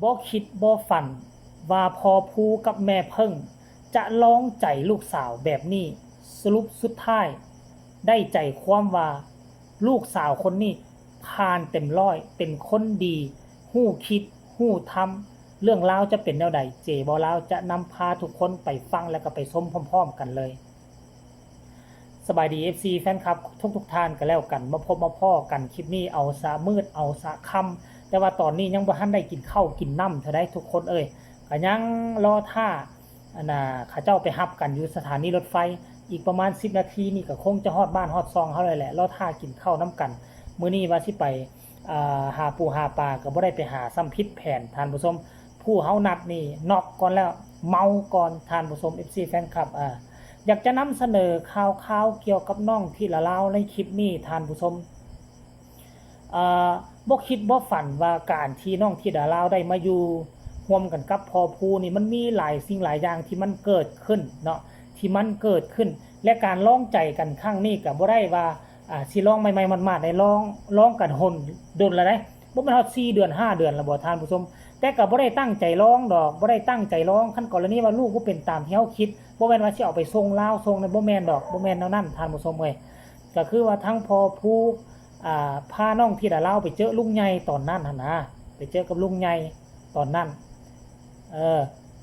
บ่คิดบ่ฝันว่าพ่อภูกับแม่เพิ่งจะลองใจลูกสาวแบบนี้สรุปสุดท้ายได้ใจความว่าลูกสาวคนนี้ผ่านเต็มร้อยเป็นคนดีฮู้คิดฮู้ทำเรื่องราวจะเป็นแนวใดเจบ่ลาวจะนำพาทุกคนไปฟังแล้วก็ไปชมพร้อมๆกันเลยสบายดี FC แฟนคลับทุกท่านก็แล้วกันมาพบมาพ้อกันคลิปนี้เอาซะมืดเอาซะค่ำแต่ว่าตอนนี้ยังบ่ทันได้กินข้าวกินน้ำเท่าใดทุกคนเอ้ยก็ยังรอท่าเขาเจ้าไปรับกันอยู่สถานีรถไฟอีกประมาณ10นาทีนี่ก็คงจะฮอดบ้านฮอดซองเฮาเลยแหละรอท่ากินข้าวน้ำกันมื้อนี้ว่าสิไปหาปูหาปลาก็บ่ได้ไปหาซ้ำผิดแผนท่านผู้ชมผู้เฮานัดนี่น็อกก่อนแล้วเมาก่อนท่านผู้ชม FC แฟนคลับอยากจะนำเสนอข่าวเกี่ยวกับน้องที่ละลาวในคลิปนี้ท่านผู้ชมบ่คิดบ่ฝันว่าการที่น้องที่ละลาวได้มาอยู่ร่วมกันกับพ่อภูนี่มันมีหลายสิ่งหลายอย่างที่มันเกิดขึ้นเนาะที่มันเกิดขึ้นและการลองใจกันครั้งนี้ก็บ่ได้ว่าสิลองใหม่ๆมาดๆได้ลองกันหนดนแล้วได้บ่แม่นฮอด4เดือน5เดือนแล้วบ่ท่านผู้ชมแต่ก็บ่ได้ตั้งใจลองดอกบ่ได้ตั้งใจลองคันกรณีว่าลูกบ่เป็นตามที่เฮาคิดบ่แม่นว่าสิเอาไปส่งลาวส่งนั่นบ่แม่นดอกบ่แม่นแนวนั้นท่านผู้ชมเอ้ยก็คือว่าทั้งพ่อภูพาน้องที่ละลาวไปเจอลุงใหญ่ตอนนั้นหั่นนะไปเจอกับลุงใหญ่ตอนนั้น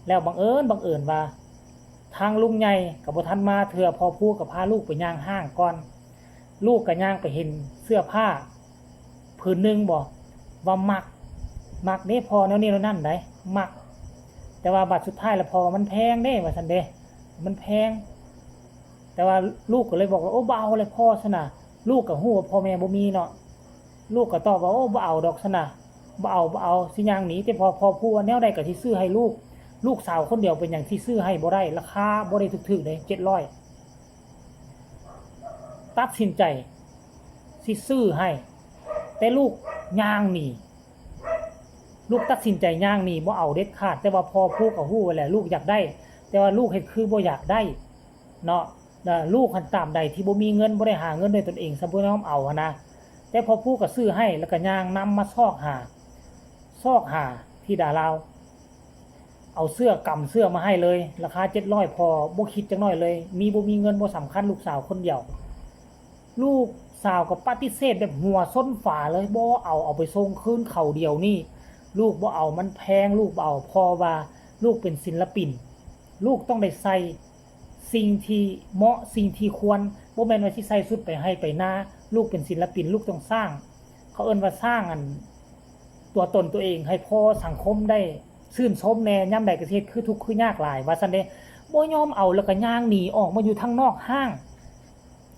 แล้วบังเอิญว่าทางลุงใหญ่ก็บ่ทันมาเทื่อพ่อภูก็พาลูกไปย่างห้างก่อนลูกก็ย่างไปเห็นเสื้อผ้าผืนนึงบ่ว่ามักเด้พอแนวนี้แล้วนั่นได้มักแต่ว่าบัดสุดท้ายแล้วพอมันแพงเด้ว่าซั่นเด้มันแพงแต่ว่าลูกก็เลยบอกว่าโอ้บ่เอาเลยพ่อซะนะลูกก็ฮู้ว่าพ่อแม่บ่มีเนาะลูกก็ตอบว่าโอ้บ่เอาดอกซะนะบ่เอาสิย่างหนีแต่พอพูดว่าแนวใดก็สิซื้อให้ลูกสาวคนเดียวเป็นหยังที่ซื้อให้บ่ได้ราคาบ่ได้ถูกๆเลย700ตัดสินใจสิซื้อให้แต่ลูกย่างหนีลูกตัดสินใจย่างหนีบ่เอาเด็ดขาดแต่ว่าพอพูดก็ฮู้ไว้แหละลูกอยากได้แต่ว่าลูกเฮ็ดคือบ่อยากได้เนาะลูกคันตามใดที่บ่มีเงินบ่ได้หาเงินด้วยตนเองซะบ่ยอมเอานะแต่พอพูดก็ซื้อให้แล้วก็ย่างนำมาซอกหาที่ดาลาวเอาเสื้อมาให้เลยราคา700พอบ่คิดจักหน่อยเลยบ่มีเงินบ่สำคัญลูกสาวคนเดียวลูกสาวก็ปฏิเสธแบบหัวส้นฝาเลยบ่เอาไปส่งคืนเขาเดียวนี่ลูกบ่เอามันแพงลูกบ่เอาพอว่าลูกเป็นศิลปินลูกต้องได้ใส่สิ่งที่เหมาะสิ่งที่ควรบ่แม่นว่าสิใส่ชุดไปให้ไปหน้าลูกเป็นศิลปินลูกต้องสร้างเขาเอิ้นว่าสร้างตัวตนตัวเองให้พอสังคมได้ชื่นชมแน่ยามใดก็เฮ็ดคือทุกข์คือยากหลายว่าซั่นเด้บ่ยอมเอาแล้วก็ย่างหนีออกมาอยู่ทางนอกห้าง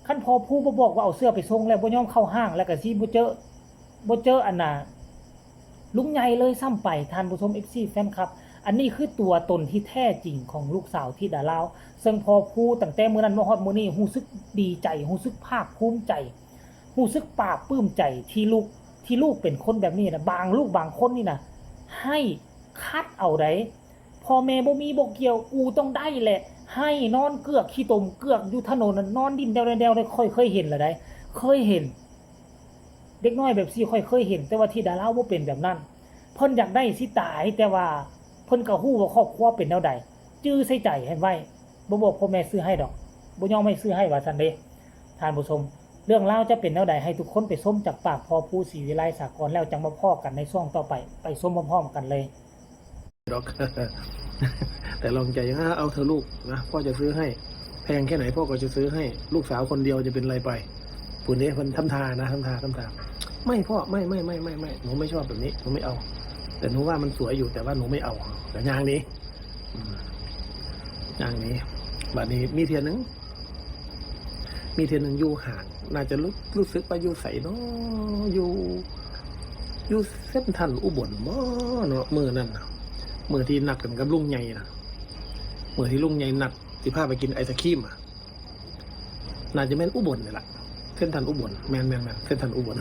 คันพอผู้บ่บอกว่าเอาเสื้อไปส่งแล้วบ่ยอมเข้าห้างแล้วก็สิบ่เจออันน่ะลุงใหญ่เลยซ้ำไปท่านผู้ชม FC แฟนคลับอันนี้คือตัวตนที่แท้จริงของลูกสาวที่ดาลาวซึ่งพอผู้ตั้งแต่มื้อนั้นมาฮอดมื้อนี้รู้สึกดีใจรู้สึกภาคภูมิใจรู้สึกปลาบปลื้มใจที่ลูกเป็นคนแบบนี้นะบางลูกบางคนนี่นะให้คัดเอาได้พ่อแม่บ่มีบ่เกี่ยวกูต้องได้แหละให้นอนเกือกขี้ตมเกือกอยู่ถนนนอนดินเดวได้เคยเห็นแล้วได้เคยเห็นเด็กน้อยแบบซี่เคยเห็นแต่ว่าที่ดาราบ่เป็นแบบนั้นเพิ่นอยากได้สิตายแต่ว่าเพิ่นก็ฮู้ว่าครอบครัวเป็นแนวใดจื้อใส่ใจให้ไว้บ่บอกพ่อแม่ซื้อให้ดอกบ่ยอมให้ซื้อให้ว่าซั่นเด้ท่านผู้ชมเรื่องราวจะเป็นแนวใดให้ทุกคนไปชมจากปากพอผู้ศรีวิไลสากลแล้วจังมาพ้อกันในช่วงต่อไปชมพร้อมๆกันเลยดอก แต่ลองใจเอาเธอลูกนะพ่อจะซื้อให้แพงแค่ไหนพ่อก็จะซื้อให้ลูกสาวคนเดียวจะเป็นไรไปปุ่นนี้มันทำทานะทำทาไม่พ่อไม่หนูไม่ชอบแบบนี้หนูไม่เอาแต่หนูว่ามันสวยอยู่แต่ว่าหนูไม่เอาแต่อย่างนี้บัดนี้มีเทียนหนึ่งอยู่ห่างน่าจะรู้สึกว่าอยู่ใส่เนาะอยู่เส้นทันอุบลบ่เนาะมือนั่นมือที่นัดกันกับลุงใหญ่นะมือที่ลุงใหญ่นัดที่พาไปกินไอศครีมน่าจะแม่นอุบลนี่แหละเส้นทันอุบลแม่นเส้นทันอุบล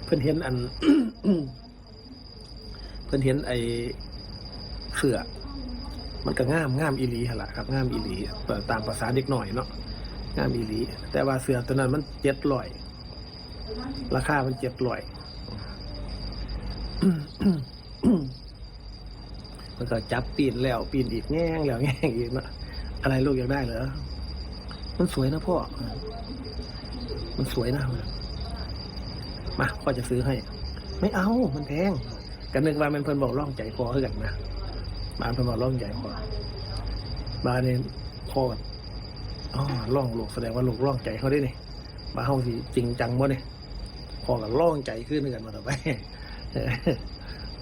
เพิ่นเห็นเพิ่นเห็นไอเสือมันก็งามอีหลีหั่นล่ะครับงามอีหลีตามภาษาเด็กหน่อยเนาะงามอีหลีแต่ว่าเสือตัวนั้นมัน700ราคามัน700 มันก็จับปีนแล้วปีนอีกแง่งแล้วแง่งอีกนะอะไรลูกอยากได้เหรอมันสวยนะพ่อมันสวยนะมาพ่อจะซื้อให้ ไม่เอามันแพงกันนึกว่ามันเพิ่นบอกร่องใจพอเท่ากันนะบ้านเพิ่นบอกร่องใจพอบ้านนี้พ่ออ๋อร่องลูกแสดงว่าลูกร่องใจเขาได้นี่มาเฮาสิจริงจังบ่เนี่ยพ่อกับร่องใจขึ้นด้วยกันมาต่อไป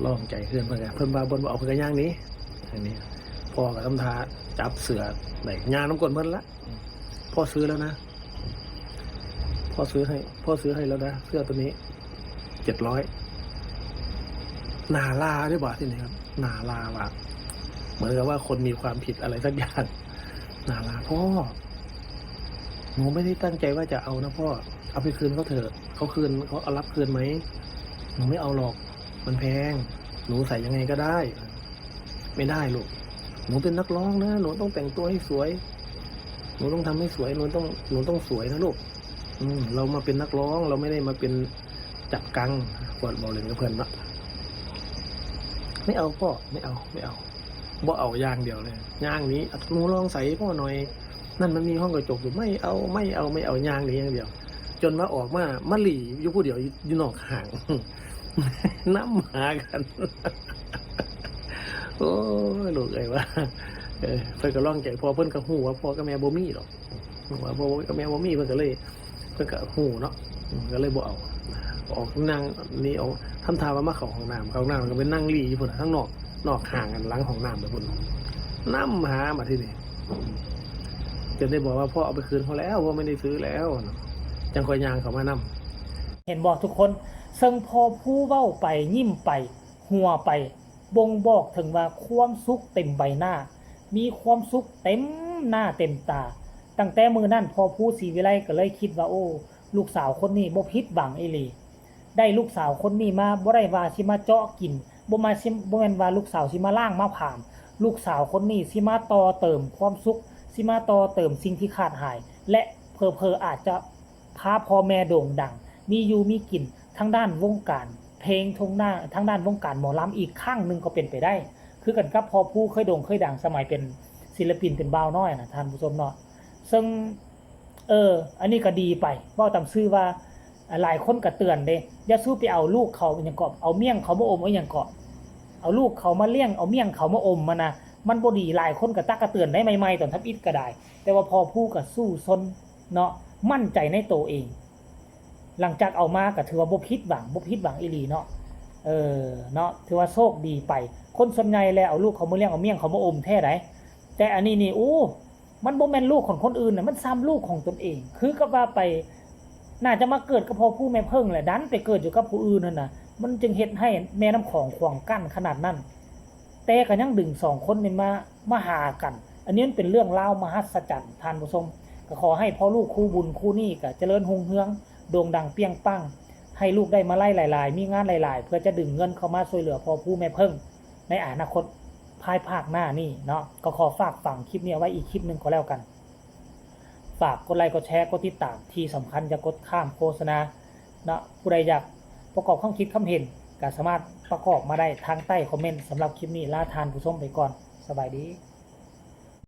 ร่องใจขึ้นเพิ่นว่าบนเอาเพิ่นก็ย่างนี้อันนี้พ่อกับทำท่าจับเสือไหนย่างน้ำกลนเพิ่นละพ่อซื้อแล้วนะพ่อซื้อให้แล้วนะเสื้อตัวนี้700นาลาด้วยบ่ที่นี่ครับนาลาว่ะเหมือนกับว่าคนมีความผิดอะไรสักอย่างนาลาพ่อหนูไม่ได้ตั้งใจว่าจะเอานะพ่อเอาไปคืนเขาเถอะเขาคืนเขาเอารับคืนไหมหนูไม่เอาหรอกมันแพงหนูใส่ยังไงก็ได้ไม่ได้ลูกหนูเป็นนักร้องนะหนูต้องแต่งตัวให้สวยหนูต้องทำให้สวยหนูต้องสวยนะลูกเรามาเป็นนักร้องเราไม่ได้มาเป็นจับกังกดบอลเล่นกับเพื่อนนะไม่เอาพ่อไม่เอาบ่เอาย่างเดียวเลยย่างนี้หนูลองใส่พ่อหน่อยนั่นมันมีห้องกระจกอยู่ไม่เอาย่างนี้อย่างเดียวจนมาออกมาหลีอยู่ผู้เดียวอยู่นอกห่าง น้ำหากัน โอ้ยลูกเอ้ยว่าเพิ่นก็ร้องใจพอเพิ่นก็ฮู้ว่าพ่อกับแม่บ่มีหรอกว่าพ่อกับแม่บ่มีเพิ่นก็ฮู้เนาะก็เลยบ่เอาออกนั่งนี่เอาทำท่าว่ามาเข้าห้องน้ำก็ไปนั่งหลีอยู่พุ่นข้างนอกห่างกันหลังห้องน้ำไปพุ่นน้ำหามาที่นี่จนได้บอกว่าพ่อเอาไปคืนเขาแล้วพ่อไม่ได้ซื้อแล้วจังค่อยย่างเขามานำเห็นบอกทุกคนซึ่งพอผู้เว้าไปยิ้มไปหัวไปบ่งบอกถึงว่าความสุขเต็มใบหน้ามีความสุขเต็มหน้าเต็มตาตั้งแต่มื้อนั้นพอผู้ศรีวิไลก็เลยคิดว่าโอ้ลูกสาวคนนี้บ่ผิดหวังอีหลีได้ลูกสาวคนนี้มาบ่ได้ว่าสิมาเจาะกินบ่แม่นว่าลูกสาวสิมาล้างมาผ่านลูกสาวคนนี้สิมาต่อเติมความสุขสิมาต่อเติมสิ่งที่ขาดหายและเผลอๆอาจจะพาพ่อแม่โด่งดังมีอยู่มีกินทางด้านวงการเพลงทางด้านวงการหมอลำอีกข้างนึงก็เป็นไปได้คือกันกับพอผู้เคยโด่งเคยดังสมัยเป็นศิลปินเป็นบ่าวน้อยนะท่านผู้ชมเนาะซึ่งอันนี้ก็ดีไปเว้าตามชื่อว่าหลายคนก็เตือนเด้อย่าสู้ไปเอาลูกเขาอย่างก็เอาเมี่ยงเขามาอมเอาอย่างก็เอาลูกเขามาเลี้ยงเอาเมี่ยงเขามาอมมานะมันบ่ดีหลายคนก็ตักกระเตือนได้ใหม่ๆตอนทับอิฐก็ได้แต่ว่าพอผู้ก็สู้ซนเนาะมั่นใจในตัวเองหลังจากเอามาก็ถือว่าบ่ผิดหวังอีหลีเนาะเนาะถือว่าโชคดีไปคนส่วนใหญ่แล้วเอาลูกเขามาเลี้ยงเอาเมี่ยงเขามาอมแท้ไดแต่อันนี้นี่โอ้มันบ่แม่นลูกของคนอื่นน่ะมันซ้ำลูกของตนเองคือกับว่าไปน่าจะมาเกิดกับพ่อผู้แม่เพิ่งแหละดันไปเกิดอยู่กับผู้อื่นนั่นน่ะมันจึงเฮ็ดให้แม่น้ำของขวางกั้นขนาดนั้นแต่ก็ยังดึง2คนนี่มาหากันอันนี้มันเป็นเรื่องราวมหัศจรรย์ท่านผู้ชมก็ขอให้พ่อลูกคู่บุญคู่นี้ก็เจริญรุ่งเรืองโด่งดังเปรี้ยงปังให้ลูกได้มาไล่หลายๆมีงานหลายๆเพื่อจะดึงเงินเข้ามาช่วยเหลือพ่อผู้แม่เพิ่งในอนาคตภายภาคหน้านี่เนาะก็ขอฝากฝังคลิปนี้ไว้อีกคลิปนึงก็แล้วกันฝากกดไลค์กดแชร์กดติดตามที่สำคัญอย่ากดข้ามโฆษณาเนาะผู้ใดอยากประกอบความคิดความเห็นก็สามารถประกอบมาได้ทางใต้คอมเมนต์สำหรับคลิปนี้ลาทานผู้ชมไปก่อนสบายดี